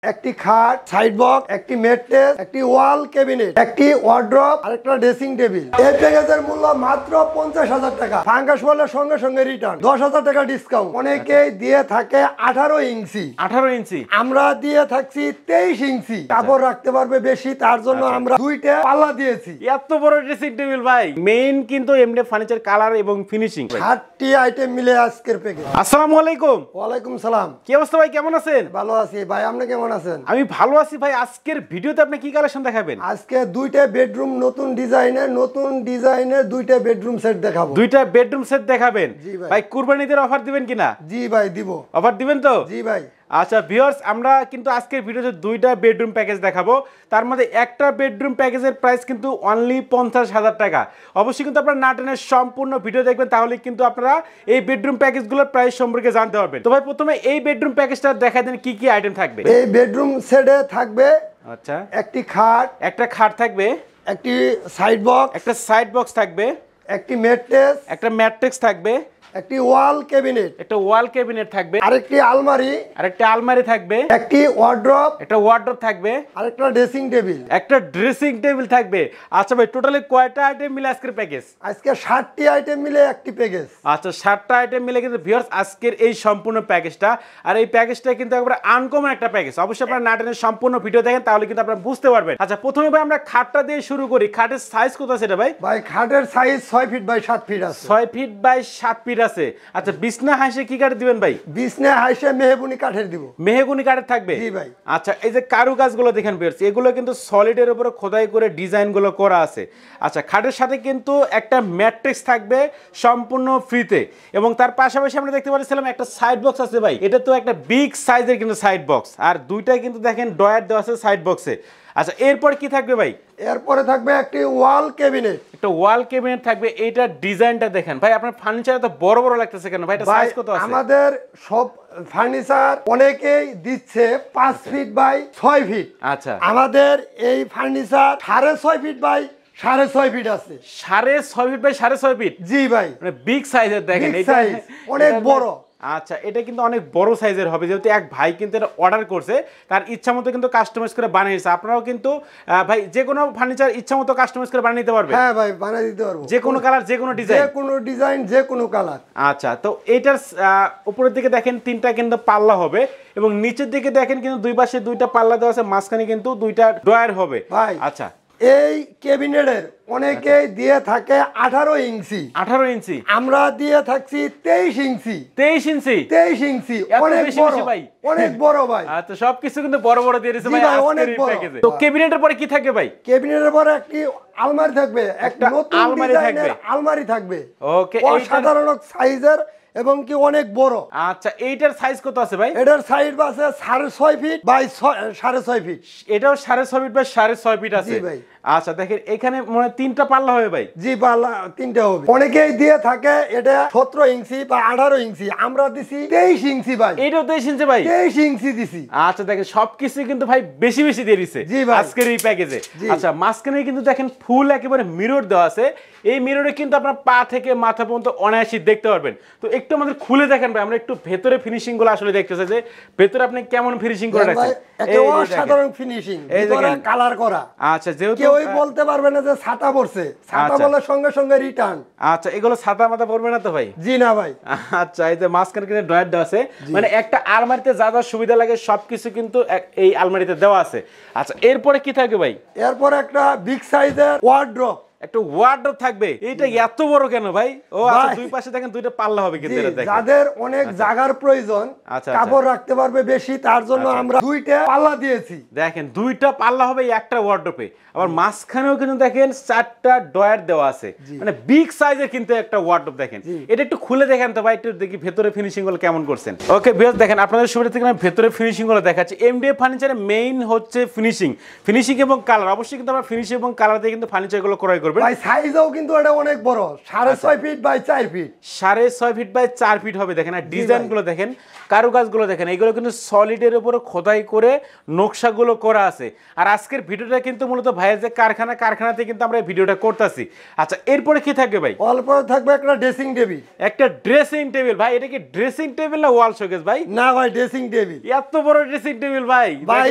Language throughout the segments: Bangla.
একটি খাট, সাইড বক্স, একটি ম্যাট্রেস, একটি ওয়াল ক্যাবিনেট, একটি ওয়ার্ড্রপ আর একটা ড্রেসিং টেবিল। এই প্যাকেজের মূল্য মাত্র 50,000 টাকা। ফাঙ্গাস বলে সঙ্গে সঙ্গে রিটার্ন, 10,000 টাকা ডিসকাউন্ট। অনেকেই দিয়ে থাকে 18 ইঞ্চি, 18 ইঞ্চি, আমরা দিয়ে থাকছি 23 ইঞ্চি। কাপড় রাখতে পারবে বেশি, তার জন্য আমরা দুইটা পাল্লা দিয়েছি। এত বড় ড্রেসিং টেবিল ভাই। মেইন কিন্তু এমডি ফার্নিচার কালার এবং ফিনিশিং 60টি আইটেম মিলে আজকের প্যাকেজ। আসসালামু আলাইকুম। ওয়ালাইকুম সালাম। কি অবস্থা ভাই, কেমন আছেন? ভালো আছি ভাই, আপনি কেমন আছেন? আমি ভালো আছি ভাই। আজকের ভিডিওতে আপনি কি কালেকশন দেখাবেন? আজকে দুইটা বেডরুম, নতুন ডিজাইনের দুইটা বেডরুম সেট দেখাবো। দুইটা বেডরুম সেট দেখাবেন? জি ভাই। ভাই কুরবানিদের অফার দিবেন কিনা? জি ভাই দিব। অফার দিবেন তো? জি ভাই। আচ্ছা ভিউয়ার্স, আমরা কিন্তু আজকের ভিডিওতে দুইটা বেডরুম প্যাকেজ দেখাবো। তার মধ্যে একটা বেডরুম প্যাকেজের প্রাইস কিন্তু অনলি 50,000 টাকা। অবশ্যই কিন্তু আপনারা না টেনে সম্পূর্ণ ভিডিও দেখবেন, তাহলে কিন্তু আপনারা এই বেডরুম প্যাকেজগুলোর প্রাইস সম্পর্কে জানতে পারবেন। তো ভাই প্রথমে এই বেডরুম প্যাকেজটা দেখাই দেন কি কি আইটেম থাকবে। এই বেডরুম সেটে থাকবে আচ্ছা একটি খাট, একটা খাট থাকবে, একটি সাইড বক্স, একটা সাইড বক্স থাকবে, একটি ম্যাট্রেস, একটা ম্যাট্রিক্স থাকবে, একটি ওয়াল ক্যাবিনেট, একটা ওয়াল ক্যাবিনেট থাকবে, আরেকটি আলমারি, আরেকটা আলমারি থাকবে, একটি ওয়ার্ড্রপ, একটা ওয়ার্ড্রপ থাকবে, আরেকটা ড্রেসিং টেবিল, একটা ড্রেসিং টেবিল থাকবে। আচ্ছা ভাই টোটালি কয়টা আইটেম মিলে আজকের প্যাকেজ? আজকে 60টি আইটেম মিলে একটি প্যাকেজ। আচ্ছা 60টা আইটেম মিলে কিন্তু ভিউয়ার্স আজকের এই সম্পূর্ণ প্যাকেজটা। আর এই প্যাকেজটা কিন্তু একবারে আনকমন একটা প্যাকেজ। অবশ্যই আপনারা না টেনে সম্পূর্ণ ভিডিও দেখেন, তাহলে কিন্তু আপনারা বুঝতে পারবেন। আচ্ছা প্রথমে ভাই আমরা খাটটা দিয়ে শুরু করি। খাটের সাইজ কত আছে এটা ভাই? ভাই খাটের সাইজ 6 ফিট বাই 7 ফিট আছে। 6 ফিট বাই 7 ফিট আছে। আচ্ছা বিছনা হাইসে কি কাঠ দিবেন ভাই? বিছনা হাইসে মেহগুনি কাঠের দিব। মেহগুনি কাঠের থাকবে? জি ভাই। আচ্ছা এই যে কারুকাজগুলো দেখেন ভিউয়ার্স, এগুলো কিন্তু সলিডের উপরে খোদাই করে ডিজাইনগুলো করা আছে। আচ্ছা খাটের সাথে কিন্তু একটা ম্যাট্রিক্স থাকবে সম্পূর্ণ ফ্রিতে, এবং তার পাশাপাশি আমরা দেখতে পাচ্ছিলাম একটা সাইড বক্স আছে ভাই। এটা তো একটা বিগ সাইজের কিন্তু সাইড বক্স, আর দুইটাই কিন্তু দেখেন ডয়ার দেওয়া আছে সাইড বক্সে। আচ্ছা এরপর কি থাকবে ভাই? এরপরে থাকবে একটি ওয়াল ক্যাবিনেট। একটা ওয়াল ক্যাবিনেট থাকবে। এইটার ডিজাইনটা দেখেন ভাই, আপনার ফার্নিচার তো বড় বড় লাগতেছে কেন ভাই? এটা সাইজ কত আছে? আমাদের সব ফার্নিচার অনেকেই দিচ্ছে 5 ফিট বাই 6 ফিট। আচ্ছা আমাদের এই ফার্নিচার 6.5 ফিট বাই 6.5 ফিট আছে। 6.5 ফিট বাই 6.5 ফিট? জি ভাই। মানে বিগ সাইজের দেখেন, এটা অনেক বড়। আচ্ছা এটা কিন্তু অনেক বড় সাইজের হবে, যেহেতু এক ভাই কিন্তু এটা অর্ডার করছে, তার ইচ্ছা মতো কিন্তু কাস্টমাইজ করে বানিয়েছে। আপনারাও কিন্তু ভাই যে কোনো ফার্নিচার ইচ্ছা মতো কাস্টমাইজ করে বানিয়ে নিতে পারবে? হ্যাঁ ভাই বানিয়ে দিতে পারবো, যে কোনো কালার, যে কোনো ডিজাইন, যে কোনো ডিজাইন, যে কোনো কালার। আচ্ছা তো এইটার উপরের দিকে দেখেন তিনটা কিন্তু পাল্লা হবে, এবং নিচের দিকে দেখেন কিন্তু দুই পাশে দুইটা পাল্লা দেওয়া আছে, মাঝখানে কিন্তু দুইটা ড্রয়ার হবে ভাই। আচ্ছা এই ক্যাবিনেটের অনেকেই দিয়ে থাকে 18 ইঞ্চি, 18 ইঞ্চি, আমরা দিয়ে থাকছি 23 ইঞ্চি। 23 ইঞ্চি? 23 ইঞ্চি অনেক বড় ভাই, অনেক বড় ভাই। আচ্ছা সবকিছু কিন্তু বড় বড় দিয়ে দিয়েছে ভাই আজকের এই প্যাকেজে। তো ক্যাবিনেটের পরে কি থাকবে ভাই? ক্যাবিনেটের পরে একটি আলমারি থাকবে, একটা নতুন ডিজাইনের আলমারি থাকবে। ওকে অসাধারণ সাইজের এবং কি অনেক বড়। আচ্ছা এইটার সাইজ কত আছে ভাই? এটার সাইজ আছে 6.5 ফিট বাই 6.5 ফিট। এটাও 6.5 ফিট বাই 6.5 ফিট আছে। জি ভাই। আচ্ছা দেখেন এখানে মানে তিনটা পাল্লা হবে ভাই? জি পাল্লা তিনটা হবে। অনেকেই দিয়ে থাকে এটা 17 ইঞ্চি বা 18 ইঞ্চি, আমরা দিছি 23 ইঞ্চি ভাই। এটাও 23 ইঞ্চি ভাই? 23 ইঞ্চি দিছি। আচ্ছা দেখেন সবকিছু কিন্তু ভাই বেশি বেশি দিয়ে দিছে আজকের এই প্যাকেজে। আচ্ছা মাঝখানে কিন্তু দেখেন ফুল একেবারে মিরর দেওয়া আছে। এই মিররে কিন্তু আপনার পা থেকে মাথা পর্যন্ত অনায়াসে দেখতে পারবেন। তো একটু আমাদের খুলে দেখেন ভাই, আমরা একটু ভেতরে ফিনিশিং গুলো আসলে দেখতেছে যে ভেতরে আপনি কেমন ফিনিশিং করে রাখছেন। এই অসাধারণ ফিনিশিং, ভিতরে কালার করা। আচ্ছা যেহেতু কেউই বলতে পারবে না যে ছাতা পড়ছে, ছাতা বলার সঙ্গে সঙ্গে রিটার্ন। আচ্ছা এগুলো ছাতা মাথা পড়বে না তো ভাই? জি না ভাই। আচ্ছা এই যে মাঝখানে কিন্তু ড্রয়ার দেওয়া আছে, মানে একটা আলমারিতে যা যা সুবিধা লাগে সবকিছু কিন্তু এই আলমারিতে দেওয়া আছে। আচ্ছা এরপরে কি থাকবে ভাই? এরপর একটা বিগ সাইজের ওয়ার্ড্রপ, একটা ওয়ার্ডরোব থাকবে। এইটা এত বড় কেন ভাই? ও আচ্ছা দুই পাশে দেখেন দুইটা পাল্লা হবে কিন্তু এটা দেখেন। যাদের অনেক জায়গার প্রয়োজন, কাপড় রাখতে পারবে বেশি, তার জন্য আমরা দুইটা পাল্লা দিয়েছি। দেখেন দুইটা পাল্লা হবে একটা ওয়ার্ডরোবে, আবার মাঝখানেও কিন্তু দেখেন 4টা ডয়ার দেওয়া আছে, মানে বিগ সাইজের কিন্তু একটা ওয়ার্ডরোব। দেখেন এটা একটু খুলে দেখেন তো ভাই, একটু দেখি ভেতরে ফিনিশিং গুলো কেমন করছেন। ওকে ভিউয়ার্স দেখেন আপনাদের সুবিধা থেকে আমি ভেতরে ফিনিশিং গুলো দেখাচ্ছি। এমডিএফ ফার্নিচারের মেইন হচ্ছে ফিনিশিং এবং কালার। অবশ্যই কিন্তু আমরা ফিনিশিং এবং কালার দিয়ে কিন্তু ফার্নিচার গুলো ক্রয় করবেন। ভাই সাইজও কিন্তু এটা অনেক বড়, 6.5 feet by 4 feet, 6.5 feet by 4 feet হবে। দেখেন আর ডিজাইনগুলো দেখেন, কারুকাজগুলো দেখেন, এগুলো কিন্তু সলিডের উপরে খোদাই করে নকশাগুলো করা আছে। আর আজকের ভিডিওটা কিন্তু মূলত ভাইয়ের যে কারখানাতে কিন্তু আমরা এই ভিডিওটা করতেছি। আচ্ছা এরপরে কি থাকবে ভাই? অল্প থাকবে একটা ড্রেসিং টেবিল। একটা ড্রেসিং টেবিল। ভাই এটা কি ড্রেসিং টেবিল না ওয়াল শোকেস ভাই? না ভাই ড্রেসিং টেবিল। এত বড় ড্রেসিং টেবিল ভাই? ভাই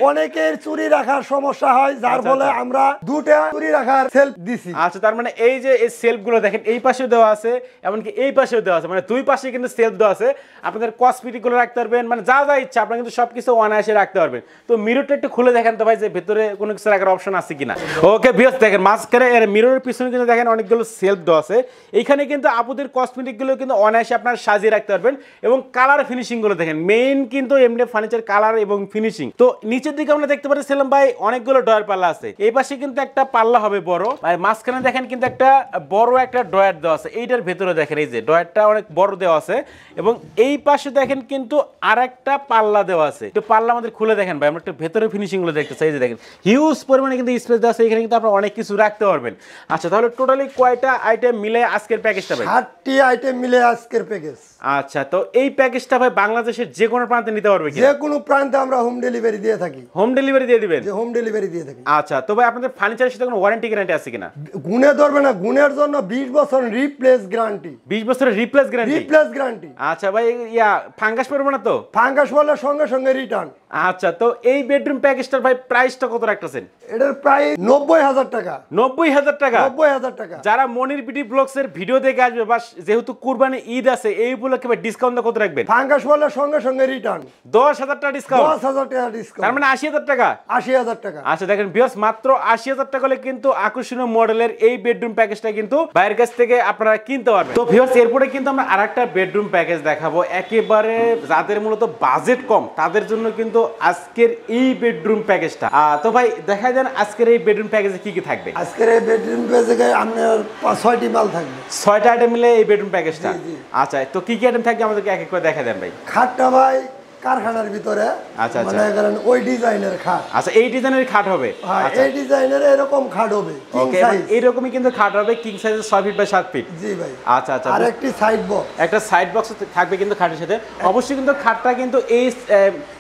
অনেকের চুরি রাখার সমস্যা হয়, যার ফলে আমরা দুটো চুরি রাখার সেলফ দিছি। আচ্ছা তার মানে এই যে এই সেলফগুলো দেখেন, এই পাশেও দেওয়া আছে, এমনকি এই পাশেও দেওয়া আছে, মানে দুই পাশে কিন্তু সেলফ দেওয়া আছে। আপনাদের কসমেটিক গুলো রাখতে পারবেন, মানে যা যা ইচ্ছা আপনারা কিন্তু সবকিছু অনায়াসে রাখতে পারবেন। তো মিররটা একটু খুলে দেখেন তো ভাই, যে ভেতরে কোনো কিছু রাখার অপশন আছে কিনা। ওকে ভিউয়ার্স দেখেন, মাঝখানে এর মিররের পিছনে কিন্তু দেখেন অনেকগুলো সেলফ দেওয়া আছে। এইখানে কিন্তু আপুদের কসমেটিক গুলো কিন্তু অনায়াসে আপনারা সাজিয়ে রাখতে পারবেন। এবং কালার ফিনিশিং গুলো দেখেন, মেইন কিন্তু এমডি ফার্নিচার কালার এবং ফিনিশিং। তো নিচের দিকে আমরা দেখতে পাচ্ছিলাম ভাই অনেকগুলো ডয়ার পাল্লা আছে। এই পাশে কিন্তু একটা পাল্লা হবে বড়, আর মাঝখানে দেখেন কিন্তু একটা বড় একটা ডয়ার দেওয়া আছে। এইটার ভেতরে দেখেন এই যে ডয়ারটা অনেক বড় দেওয়া আছে। এবং এই পাশে দেখেন কিন্তু আরেকটা পাল্লা দেওয়া আছে। একটু পাল্লা আমাদের খুলে দেখেন ভাই, আমরা একটু ভেতরে ফিনিশিং গুলো দেখতে চাই। যে দেখেন হিউজ পরিমাণে কিন্তু স্পেস দেওয়া আছে, এখানে কিন্তু আপনারা অনেক কিছু রাখতে পারবেন। আচ্ছা তাহলে টোটালি কয়টা আইটেম মিলে আজকের প্যাকেজটা ভাই? 60টি আইটেম মিলে আজকের প্যাকেজ। আচ্ছা তো এই প্যাকেজটা ভাই বাংলাদেশের যে কোনো প্রান্তে নিতে পারবে কি? যে কোনো প্রান্তে আমরা হোম ডেলিভারি দিয়ে থাকি। হোম ডেলিভারি দিয়ে দিবেন? যে হোম ডেলিভারি দিয়ে থাকি। আচ্ছা তো ভাই আপনাদের ফার্নিচারের সাথে কোনো ওয়ারেন্টি গ্যারান্টি আছে কিনা? গুণে ধরবে না, গুণের জন্য 20 বছর রিপ্লেস গ্যারান্টি। 20 বছরের রিপ্লেস গ্যারান্টি? Replace guarantee. আচ্ছা ভাই ফাঙ্গাস পড়বে না তো? ফাঙ্গাস পড়লে সঙ্গে সঙ্গে রিটার্ন। আচ্ছা তো এই বেডরুম প্যাকেজটার ভাই প্রাইসটা কত রাখতেছেন? এটার প্রাইস 90,000 টাকা। 90,000 টাকা? 90,000 টাকা। যারা মনির বিডি ব্লগস এর ভিডিও দেখে আসবে, বা যেহেতু কুরবানি ঈদ আছে এই উপলক্ষে ভাই ডিসকাউন্ট কত রাখবেন? ফাঙ্গাস পড়লে সঙ্গে সঙ্গে রিটার্ন। 10,000 টাকা ডিসকাউন্ট? 10,000 টাকা ডিসকাউন্ট। তার মানে 80,000 টাকা? 80,000 টাকা। আচ্ছা দেখেন ভিউয়ার্স, মাত্র 80,000 টাকা হলে কিন্তু আকর্ষণীয় মডেলের এই বেডরুম প্যাকেজটা কিন্তু বাইরের কাছ থেকে আপনারা কিনতে পারবেন। তো ভিউয়ার্স এরপরে কিন্তু আমরা আরেকটা বেডরুম প্যাকেজ দেখাবো, একেবারে যাদের মূলত বাজেট কম তাদের জন্য কিন্তু আজকের এই বেডরুম প্যাকেজটা। তো ভাই দেখা যান আজকের এই বেডরুম প্যাকেজে কি কি থাকবে? আজকের এই বেডরুম প্যাকেজে আপনার 6টি মাল থাকবে। 6টা আইটেম মিলে এই বেডরুম প্যাকেজটা। আচ্ছা তো কি কি আইটেম থাকবে আমাদেরকে এক এক করে দেখা দেন ভাই। খাটটা ভাই কারখানার ভিতরে, আচ্ছা আচ্ছা, মনে করেন ওই ডিজাইনের খাট। আচ্ছা এই ডিজাইনের খাট হবে? আচ্ছা এই ডিজাইনের এরকম খাট হবে, ওকে এইরকমই কিন্তু খাট হবে, কিং সাইজের 6 ফিট বাই 7 ফিট। জি ভাই। আচ্ছা আচ্ছা, আর একটি সাইড বক্স, একটা সাইড বক্স থাকবে কিন্তু খাটের সাথে। অবশ্যই কিন্তু খাটটা কিন্তু এই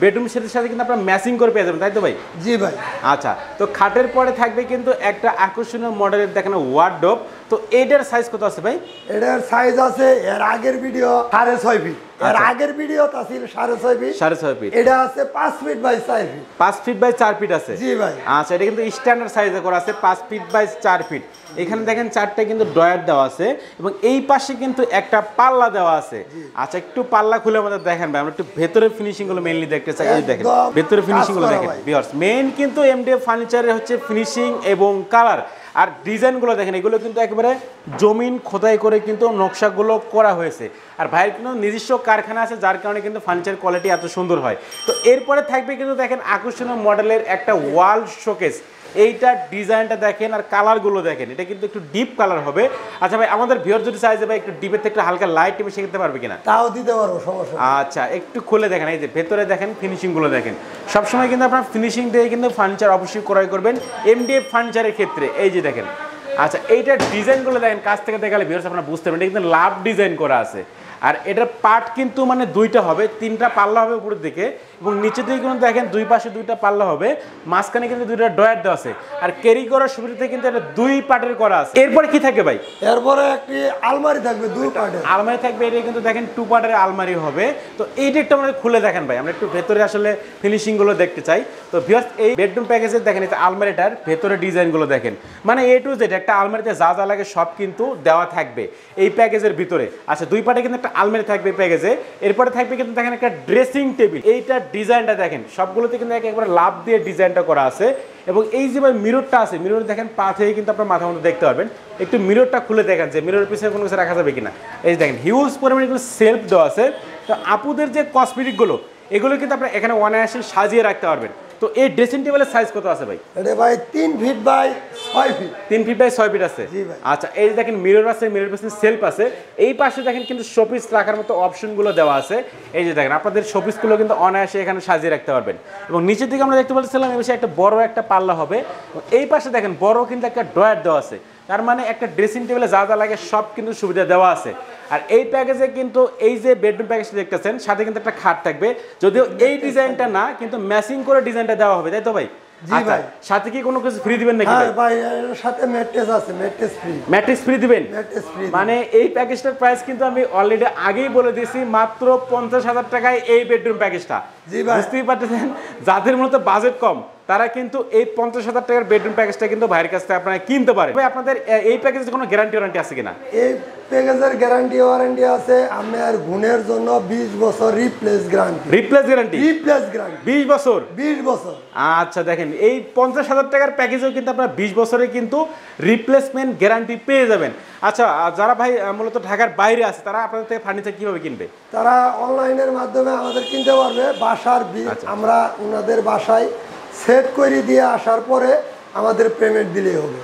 বেডরুম সেটের সাথে কিন্তু আপনারা ম্যাচিং করে পেয়ে যাবেন, তাই তো ভাই? জি ভাই। আচ্ছা তো খাটের পরে থাকবে কিন্তু একটা আকর্ষণীয় মডেলের দেখেন ওয়ার্ডরোব। তো এইটার সাইজ কত আছে ভাই? এটার সাইজ আছে, এর আগের ভিডিও 6.5 ফিট, এর আগের ভিডিও তা ছিল 6.5 ফিট। 6.5 ফিট। এটা আছে 5 feet by 4 feet. 5 feet by 4 feet আছে? জি ভাই। আচ্ছা এটা কিন্তু স্ট্যান্ডার্ড সাইজে করা আছে, 5 ফিট বাই 4 ফিট। এখানে দেখেন 4টা কিন্তু ডয়ার দেওয়া আছে এবং এই পাশে কিন্তু একটা পাল্লা দেওয়া আছে। আচ্ছা একটু পাল্লা খুলে আমাদের দেখেন ভাই, আমরা একটু ভেতরে ফিনিশিং গুলো মেইনলি দেখতে চাই। এই দেখেন ভেতরে ফিনিশিং গুলো দেখেন ভিউয়ার্স, মেইন কিন্তু এমডিএফ ফার্নিচারের হচ্ছে ফিনিশিং এবং কালার আর ডিজাইনগুলো দেখেন, এগুলো কিন্তু একেবারে জমিন খোদাই করে কিন্তু নকশাগুলো করা হয়েছে। আর ভাইয়ের কিন্তু নিজস্ব কারখানা আছে, যার কারণে কিন্তু ফার্নিচার কোয়ালিটি এত সুন্দর হয়। তো এরপরে থাকবে কিন্তু দেখেন আকর্ষণীয় মডেলের একটা ওয়াল শোকেস। এইটা ডিজাইনটা দেখেন আর কালারগুলো দেখেন, এটা কিন্তু একটু ডিপ কালার হবে। আচ্ছা ভাই আমাদের ভিউয়ার যদি চাইছে ভাই একটু ডিপের থেকে একটু হালকা লাইট টিপে শিখতে পারবে কিনা? তাও দিতে পারবো, সমস্যা নেই। আচ্ছা একটু খুলে দেখেন, এই যে ভেতরে দেখেন ফিনিশিংগুলো দেখেন। সবসময় কিন্তু আপনার ফিনিশিং দিয়ে কিন্তু ফার্নিচার অবশ্যই ক্রয় করবেন এমডিএফ ফার্নিচারের ক্ষেত্রে। এই যে দেখেন, আচ্ছা এইটার ডিজাইনগুলো দেখেন, কাছ থেকে দেখালে ভিউয়ার্স আপনারা বুঝতে পারবেন এটা কিন্তু লাভ ডিজাইন করা আছে। আর এটার পার্ট কিন্তু মানে দুইটা হবে, 3টা পাল্লা হবে উপরের দিকে এবং নিচের দিকে কিন্তু দেখেন দুই পাশে 2টা পাল্লা হবে, মাঝখানে কিন্তু 2টা ডয়ার দেওয়া আছে। আর ক্যারি করার সুবিধাতে কিন্তু এটা 2 পার্টের করা আছে। এরপরে কি থাকবে ভাই? এরপরে একটি আলমারি থাকবে, 2 পার্টের আলমারি থাকবে। এটা কিন্তু দেখেন 2 পার্টের আলমারি হবে। তো এইটা একটু আমরা খুলে দেখেন ভাই, আমরা একটু ভেতরে আসলে ফিনিশিং গুলো দেখতে চাই। তো ভিউয়ার্স এই বেডরুম প্যাকেজে দেখেন এই আলমারিটার ভেতরে ডিজাইনগুলো দেখেন, মানে এ টু জেড একটা আলমারিতে যা যা লাগে সব কিন্তু দেওয়া থাকবে এই প্যাকেজের ভিতরে। আচ্ছা 2 পার্টে কিন্তু একটা আলমারি থাকবে প্যাকেজে। এরপরে থাকবে কিন্তু দেখেন একটা ড্রেসিং টেবিল। এইটা ডিজাইনটা দেখেন সবগুলোতে কিন্তু একবার লাভ দিয়ে ডিজাইনটা করা আছে। এবং এই যে ভাই মিররটা আছে, মিরর দেখেন পা থেকে কিন্তু আপনার মাথা মতো দেখতে পারবেন। একটু মিররটা খুলে দেখেন যে মিররের পিছনে কোনো কিছু রাখা যাবে কিনা। এই দেখেন হিউজ পরিমাণে কিন্তু সেলফ দেওয়া আছে। তো আপুদের যে কসমেটিকগুলো এগুলো কিন্তু আপনারা এখানে অনায়াসে সাজিয়ে রাখতে পারবেন। তো এই ড্রেসিং টেবিলের সাইজ কত আছে ভাই? এটা ভাই 3 feet by 6 feet. 3 feet by 6 feet আছে। জি ভাই। আচ্ছা, এই যে দেখেন মিরর আছে, মিরর পাশে সেলফ আছে, এই পাশে দেখেন কিন্তু শোপিস রাখার মতো অপশনগুলো দেওয়া আছে। এই যে দেখেন আপনাদের শোপিসগুলো কিন্তু অনায়াসে এখানে সাজিয়ে রাখতে পারবেন। এবং নিচের দিকে আমরা দেখতে পাচ্ছিলাম এই পাশে একটা বড় একটা পাল্লা হবে, এই পাশে দেখেন বড় কিন্তু একটা ড্রয়ার দেওয়া আছে। তার মানে একটা ড্রেসিং টেবিলে যা যা লাগে সব কিন্তু সুবিধা দেওয়া আছে। আর এই প্যাকেজে কিন্তু এই যে বেডরুম প্যাকেজটা দেখতেছেন সাথে কিন্তু একটা খাট থাকবে, যদিও এই ডিজাইনটা না কিন্তু ম্যাচিং করে ডিজাইনটা দেওয়া হবে, তাই তো ভাই? জি ভাই। সাথে কি কোনো কিছু ফ্রি দিবেন নাকি? হ্যাঁ ভাই, এর সাথে ম্যাট্রেস আছে, ম্যাট্রেস ফ্রি। ম্যাট্রেস ফ্রি দিবেন? Mattress free. মানে এই প্যাকেজটার প্রাইস কিন্তু আমি অলরেডি আগেই বলে দিয়েছি, মাত্র 50,000 টাকায় এই বেডরুম প্যাকেজটা। জি ভাই। বুঝতেই পারতেছেন যাদের মূলত বাজেট কম তারা কিন্তু এই 50,000 টাকার বেডরুম প্যাকেজটা কিন্তু ভাইয়ের কাছ থেকে আপনারা কিনতে পারেন। ভাই আপনাদের এই প্যাকেজে কোনো গ্যারান্টি ওয়ারেন্টি আছে কিনা? এই প্যাকেজের গ্যারান্টি ওয়ারেন্টি আছে আপনার গুণের জন্য 20 বছর replace guarantee. Replace guarantee? Replace guarantee 20 বছর। 20 বছর। আচ্ছা, দেখেন এই 50,000 টাকার প্যাকেজেও কিন্তু আপনারা 20 বছরে কিন্তু রিপ্লেসমেন্ট গ্যারান্টি পেয়ে যাবেন। আচ্ছা, যারা ভাই মূলত ঢাকার বাইরে আছে তারা আপনাদের থেকে ফার্নিচার কিভাবে কিনবে? তারা অনলাইনের মাধ্যমে আমাদের কিনতে পারবে। বাসার বিল আমরা ওনাদের বাসায় সেট করে দিয়ে আসার পরে আমাদের পেমেন্ট দিলেই হবে।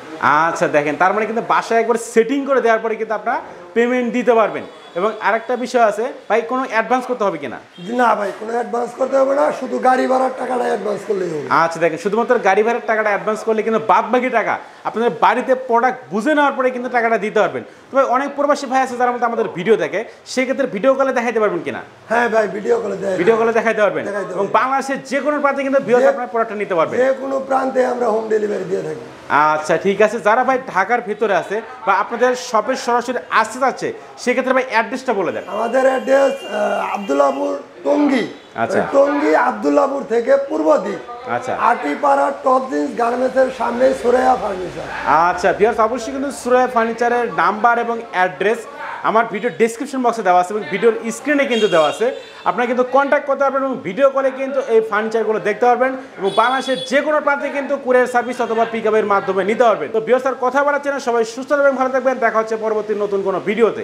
আচ্ছা, দেখেন তার মানে কিন্তু বাসায় একবার সেটিং করে দেওয়ার পরে কিন্তু আপনারা পেমেন্ট দিতে পারবেন। এবং আরেকটা বিষয় আছে ভাই, কোনো অ্যাডভান্স করতে হবে কিনা? না ভাই, কোনো অ্যাডভান্স করতে হবে না, শুধু গাড়ি ভাড়ার টাকাটা অ্যাডভান্স করলেই হবে। আচ্ছা, দেখেন শুধুমাত্র গাড়ি ভাড়ার টাকাটা অ্যাডভান্স করলে কিন্তু বাদ বাকি টাকা আপনাদের বাড়িতে প্রোডাক্ট বুঝে নেওয়ার পরে কিন্তু টাকাটা দিতে পারবেন। তবে অনেক প্রবাসী ভাই আছে যারা আমাদের ভিডিও দেখে, সেক্ষেত্রে ভিডিও কলে দেখাইতে পারবেন কিনা? হ্যাঁ ভাই, ভিডিও কলে দেখাইতে পারবেন। এবং বাংলাদেশের যে কোনো প্রান্তে কিন্তু ভিডিও আপনার প্রোডাক্টটা নিতে পারবেন। যে কোনো প্রান্তে আমরা হোম ডেলিভারি দিয়ে থাকি। আচ্ছা, ঠিক আছে। যারা ভাই ঢাকার ভিতরে আছে বা আপনাদের শপে সরাসরি আসতে যাচ্ছে সেক্ষেত্রে ভাই অ্যাড্রেসটা বলে দেন। আমাদের অ্যাড্রেস আব্দুল্লাহপুর টঙ্গী। আচ্ছা, টঙ্গী আব্দুল্লাহপুর থেকে পূর্ব দিক, আচ্ছা, আটিপাড়া টপ জিন্স গার্মেন্টসের সামনে সুরাইয়া ফার্নিচার। আচ্ছা ভিউয়ার্স, অবশ্যই কিন্তু সুরাইয়া ফার্নিচারের নাম্বার এবং অ্যাড্রেস আমার ভিডিও ডেসক্রিপশন বক্সে দেওয়া আছে এবং ভিডিওর স্ক্রিনে কিন্তু দেওয়া আছে। আপনারা কিন্তু কন্ট্যাক্ট করতে পারবেন এবং ভিডিও কলে কিন্তু এই ফার্নিচারগুলো দেখতে পারবেন এবং বাংলাদেশের যে কোনো প্রান্তে কিন্তু কুরিয়ার সার্ভিস অথবা পিকআপের মাধ্যমে নিতে পারবেন। তো ভিউয়ার্স আর কথা বাড়াচ্ছি না, সবাই সুস্থ থাকবেন, ভালো থাকবেন, দেখা হচ্ছে পরবর্তী নতুন কোনো ভিডিওতে।